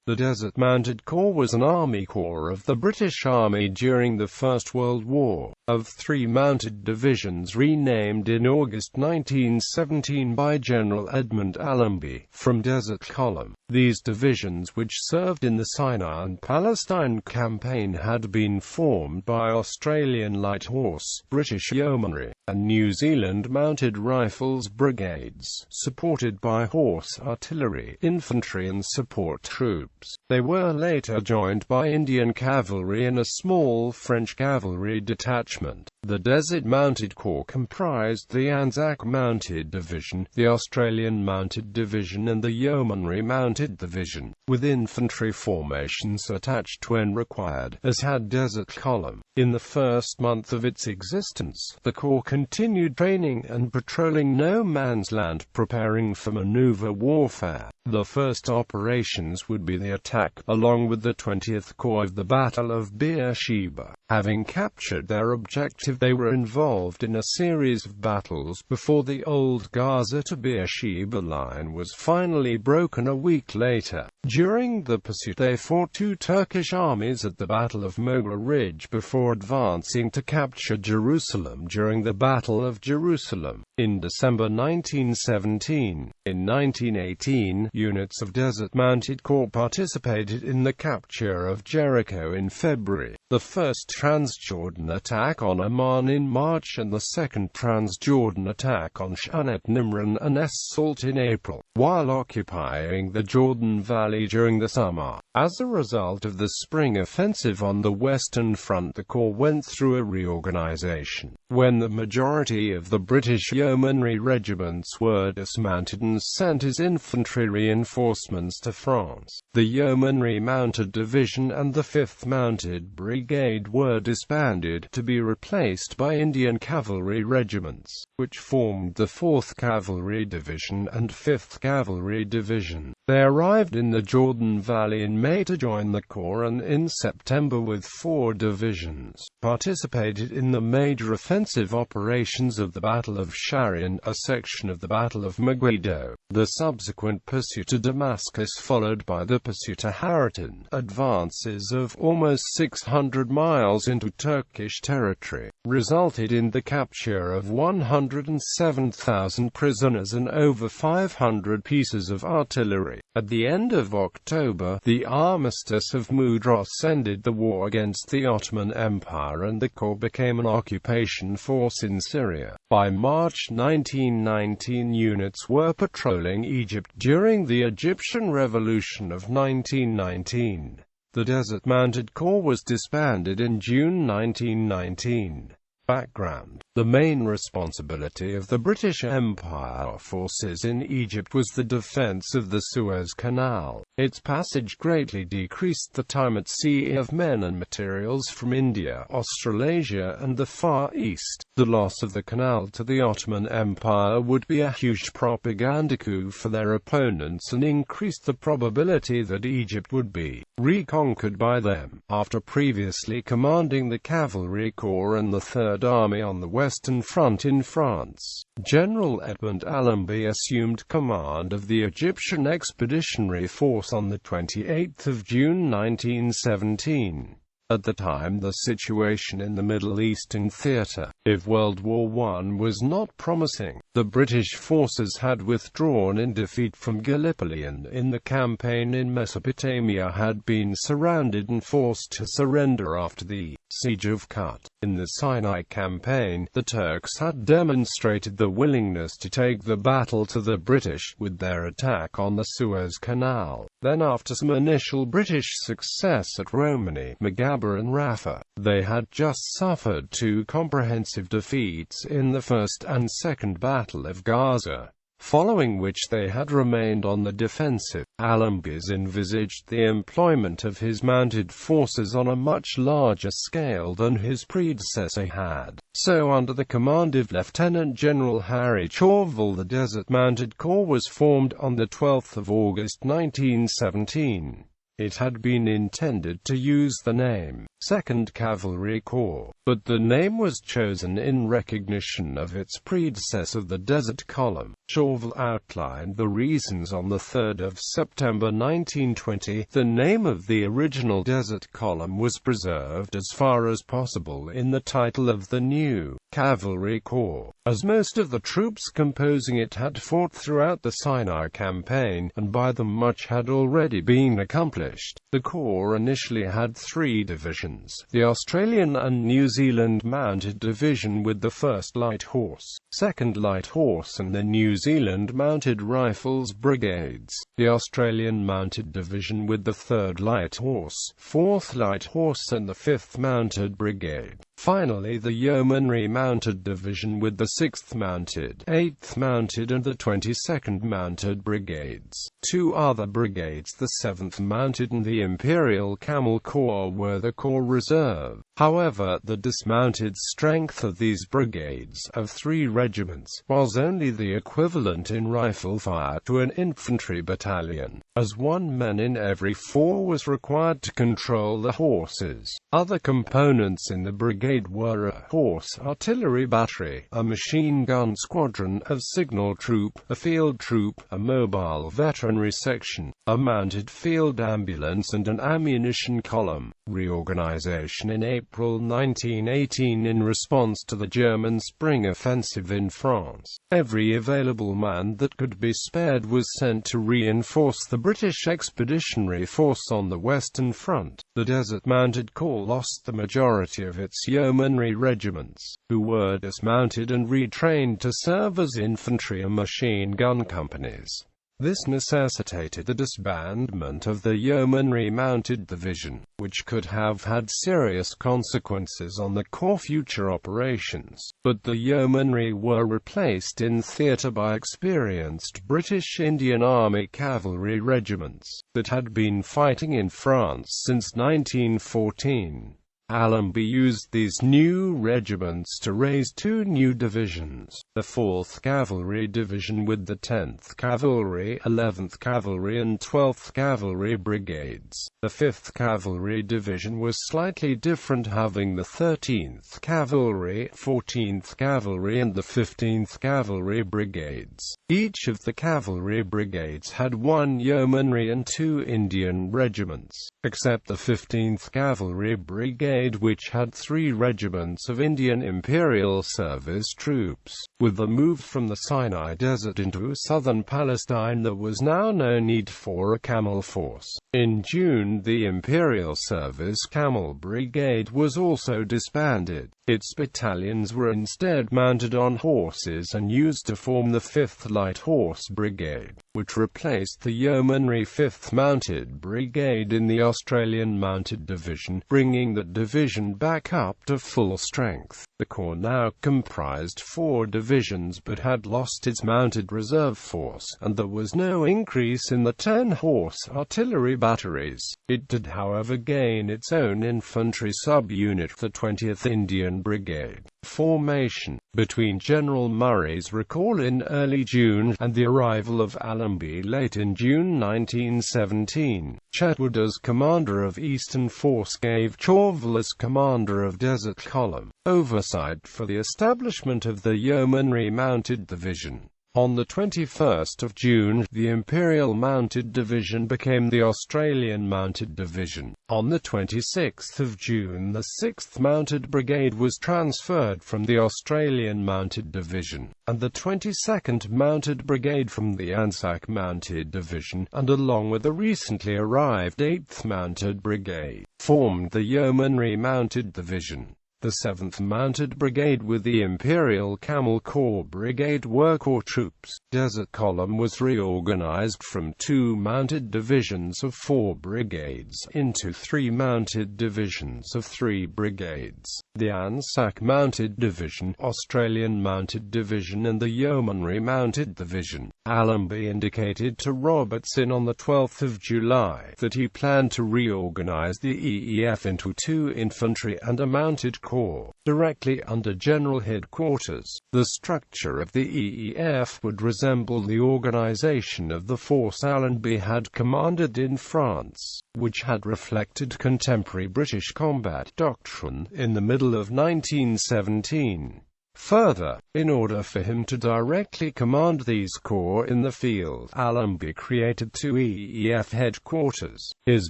The Desert Mounted Corps was an army corps of the British Army during the First World War, of 3 mounted divisions renamed in August 1917 by General Edmund Allenby, from Desert Column. These divisions, which served in the Sinai and Palestine Campaign, had been formed by Australian Light Horse, British Yeomanry, and New Zealand Mounted Rifles brigades, supported by horse artillery, infantry and support troops. They were later joined by Indian cavalry and a small French cavalry detachment. The Desert Mounted Corps comprised the ANZAC Mounted Division, the Australian Mounted Division and the Yeomanry Mounted Division, with infantry formations attached when required, as had Desert Column. In the first month of its existence, the Corps continued training and patrolling no man's land, preparing for maneuver warfare. The first operations would be the attack, along with the 20th Corps, of the Battle of Beersheba. Having captured their objective, they were involved in a series of battles before the old Gaza to Beersheba line was finally broken a week later. During the pursuit, they fought 2 Turkish armies at the Battle of Mogla Ridge before advancing to capture Jerusalem during the Battle of Jerusalem in December 1917. In 1918, units of Desert Mounted Corps participated in the capture of Jericho in February, the first Transjordan attack on Amman in March, and the second Transjordan attack on Shunet Nimrin and Salt in April, while occupying the Jordan Valley during the summer. As a result of the spring offensive on the Western Front, the Corps went through a reorganization. When the majority of the British Yeomanry regiments were dismounted and sent as infantry reinforcements to France, the Yeomanry Mounted Division and the 5th Mounted Brigade were disbanded, to be replaced by Indian cavalry regiments, which formed the 4th Cavalry Division and 5th Cavalry Division. They arrived in the Jordan Valley in May to join the Corps, and in September, with 4 divisions, participated in the major offensive operations of the Battle of Sharin, a section of the Battle of Megiddo. The subsequent pursuit to Damascus, followed by the pursuit to Haratin, advances of almost 600 miles into Turkish territory, resulted in the capture of 107,000 prisoners and over 500 pieces of artillery. At the end of October, the Armistice of Mudros ended the war against the Ottoman Empire, and the Corps became an occupation force in Syria. By March 1919, units were patrolling Egypt during the Egyptian Revolution of 1919. The Desert Mounted Corps was disbanded in June 1919. Background: the main responsibility of the British Empire forces in Egypt was the defense of the Suez Canal. Its passage greatly decreased the time at sea of men and materials from India, Australasia and the Far East. The loss of the canal to the Ottoman Empire would be a huge propaganda coup for their opponents and increased the probability that Egypt would be reconquered by them. After previously commanding the Cavalry Corps and the 3rd Army on the Western Front in France, General Edmund Allenby assumed command of the Egyptian Expeditionary Force on the 28th of June 1917. At the time, the situation in the Middle Eastern theatre of World War I was not promising. The British forces had withdrawn in defeat from Gallipoli, and in the campaign in Mesopotamia had been surrounded and forced to surrender after the Siege of Kut. In the Sinai campaign, the Turks had demonstrated the willingness to take the battle to the British with their attack on the Suez Canal. Then, after some initial British success at Romani, Megabba and Rafah, they had just suffered 2 comprehensive defeats in the First and Second Battle of Gaza, following which they had remained on the defensive. Allenby envisaged the employment of his mounted forces on a much larger scale than his predecessor had. So, under the command of Lieutenant General Harry Chauvel, the Desert Mounted Corps was formed on the 12th of August 1917. It had been intended to use the name 2nd Cavalry Corps, but the name was chosen in recognition of its predecessor, the Desert Column. Chauvel outlined the reasons on 3 September 1920. The name of the original Desert Column was preserved as far as possible in the title of the new Cavalry Corps, as most of the troops composing it had fought throughout the Sinai Campaign, and by them much had already been accomplished. The Corps initially had 3 divisions: the Australian and New Zealand Mounted Division with the 1st Light Horse, 2nd Light Horse and the New Zealand Mounted Rifles Brigades, the Australian Mounted Division with the 3rd Light Horse, 4th Light Horse and the 5th Mounted Brigade. Finally, the Yeomanry Mounted Division with the 6th Mounted, 8th Mounted and the 22nd Mounted Brigades. 2 other brigades, the 7th Mounted and the Imperial Camel Corps, were the Corps Reserve. However, the dismounted strength of these brigades, of 3 regiments, was only the equivalent in rifle fire to an infantry battalion, as 1 man in every 4 was required to control the horses. Other components in the brigade were a horse artillery battery, a machine gun squadron, a signal troop, a field troop, a mobile veterinary section, a mounted field ambulance and an ammunition column. Reorganization in April 1918 in response to the German spring offensive in France. Every available man that could be spared was sent to reinforce the British Expeditionary Force on the Western Front. The Desert Mounted Corps lost the majority of its yeomanry regiments, who were dismounted and retrained to serve as infantry and machine gun companies. This necessitated the disbandment of the Yeomanry Mounted Division, which could have had serious consequences on the Corps' future operations, but the Yeomanry were replaced in theatre by experienced British Indian Army cavalry regiments that had been fighting in France since 1914. Allenby used these new regiments to raise 2 new divisions: the 4th Cavalry Division with the 10th Cavalry, 11th Cavalry and 12th Cavalry Brigades. The 5th Cavalry Division was slightly different, having the 13th Cavalry, 14th Cavalry and the 15th Cavalry Brigades. Each of the cavalry brigades had 1 yeomanry and 2 Indian regiments, except the 15th Cavalry Brigade, which had 3 regiments of Indian Imperial Service troops. With the move from the Sinai Desert into southern Palestine, there was now no need for a camel force. In June, the Imperial Service Camel Brigade was also disbanded. Its battalions were instead mounted on horses and used to form the 5th Light Horse Brigade, which replaced the Yeomanry 5th Mounted Brigade in the Australian Mounted Division, bringing the division back up to full strength. The Corps now comprised 4 divisions but had lost its mounted reserve force, and there was no increase in the 10-horse artillery batteries. It did, however, gain its own infantry sub-unit, the 20th Indian Brigade. Formation. Between General Murray's recall in early June and the arrival of Allenby late in June 1917, Chetwood as commander of Eastern Force gave Chauvel as commander of Desert Column oversight for the establishment of the Yeomanry Mounted Division. On the 21st of June, the Imperial Mounted Division became the Australian Mounted Division. On the 26th of June, the 6th Mounted Brigade was transferred from the Australian Mounted Division, and the 22nd Mounted Brigade from the ANZAC Mounted Division, and along with the recently arrived 8th Mounted Brigade, formed the Yeomanry Mounted Division. The 7th Mounted Brigade with the Imperial Camel Corps Brigade were Corps troops. Desert Column was reorganized from 2 mounted divisions of 4 brigades into 3 mounted divisions of 3 brigades. The ANZAC Mounted Division, Australian Mounted Division and the Yeomanry Mounted Division. Allenby indicated to Robertson on the 12th of July that he planned to reorganize the EEF into 2 infantry and a mounted corps Corps, directly under General Headquarters. The structure of the EEF would resemble the organization of the force Allenby had commanded in France, which had reflected contemporary British combat doctrine in the middle of 1917. Further, in order for him to directly command these corps in the field, Allenby created two EEF headquarters. His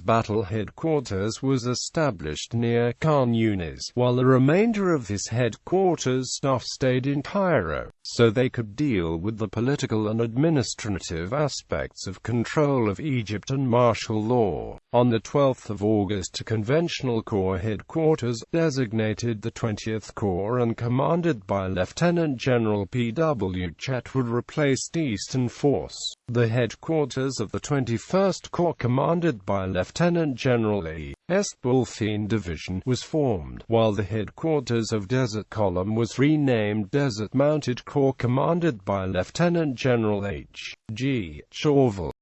battle headquarters was established near Khan Yunis, while the remainder of his headquarters staff stayed in Cairo, so they could deal with the political and administrative aspects of control of Egypt and martial law. On the 12th of August, a conventional corps headquarters, designated the 20th Corps and commanded by Lieutenant General P.W. Chet, would replace the Eastern Force. The headquarters of the 21st Corps, commanded by Lieutenant General E.S. Bulfine Division, was formed, while the headquarters of Desert Column was renamed Desert Mounted Corps, commanded by Lieutenant General H.G. Chauvel.